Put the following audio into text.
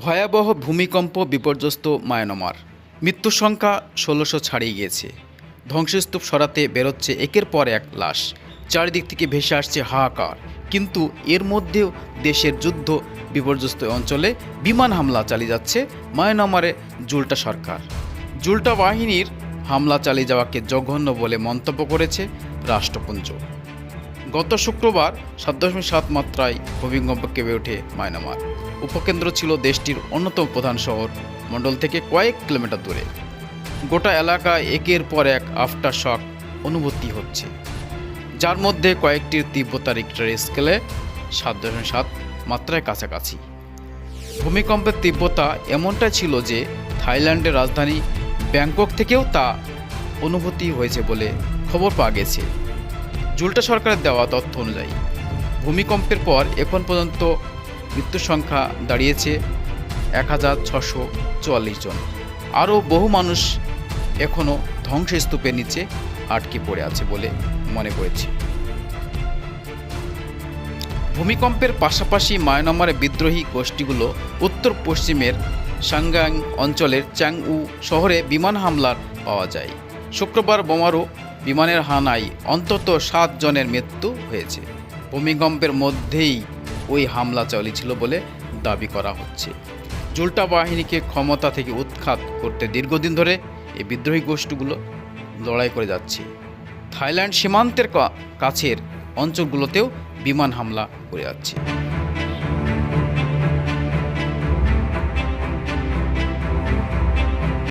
ভয়াবহ ভূমিকম্প বিপর্যস্ত মায়ানমার। মৃত্যুর সংখ্যা ১৬০০ ছাড়িয়ে গিয়েছে। ধ্বংসস্তূপ সরাতে বেরোচ্ছে একের পর এক লাশ। চারিদিক থেকে ভেসে আসছে হাহাকার। কিন্তু এর মধ্যেও দেশের যুদ্ধ বিপর্যস্ত অঞ্চলে বিমান হামলা চালিয়ে যাচ্ছে মায়ানমারে জুলটা সরকার। জুলটা বাহিনীর হামলা চালিয়ে যাওয়াকে জঘন্য বলে মন্তব্য করেছে রাষ্ট্রপুঞ্জ। গত শুক্রবার ৭.৭ মাত্রায় ভূমিকম্প কেঁপে ওঠে মায়ানমার। উপকেন্দ্র ছিল দেশটির অন্যতম প্রধান শহর মণ্ডল থেকে কয়েক কিলোমিটার দূরে। গোটা এলাকায় একের পর এক আফটার শক অনুভূতি হচ্ছে, যার মধ্যে কয়েকটির তীব্রতা রিক্টার স্কেলে ৭.৭ মাত্রায় কাছাকাছি। ভূমিকম্পের তীব্রতা এমনটাই ছিল যে থাইল্যান্ডের রাজধানী ব্যাংকক থেকেও তা অনুভূতি হয়েছে বলে খবর পাওয়া গেছে। জুলটা সরকারের দেওয়া তথ্য অনুযায়ী ভূমিকম্পের পর এখন পর্যন্ত মৃত্যুর সংখ্যা দাঁড়িয়েছে ১৬৪৪ জন। আরও বহু মানুষ এখনও ধ্বংসস্তূপের নিচে আটকে পড়ে আছে বলে মনে করেছে। ভূমিকম্পের পাশাপাশি মায়ানমারের বিদ্রোহী গোষ্ঠীগুলো উত্তর পশ্চিমের সাংগাং অঞ্চলের চ্যাংউ শহরে বিমান হামলার পাওয়া যায়। শুক্রবার বোমারু বিমানের হানায় অন্তত ৭ জনের মৃত্যু হয়েছে। ভূমিকম্পের মধ্যেই ওই হামলা চালিয়েছিল বলে দাবি করা হচ্ছে। জুলটা বাহিনীকে ক্ষমতা থেকে উৎখাত করতে দীর্ঘদিন ধরে এই বিদ্রোহী গোষ্ঠীগুলো লড়াই করে যাচ্ছে। থাইল্যান্ড সীমান্তের কাছের অঞ্চলগুলোতেও বিমান হামলা করে যাচ্ছে।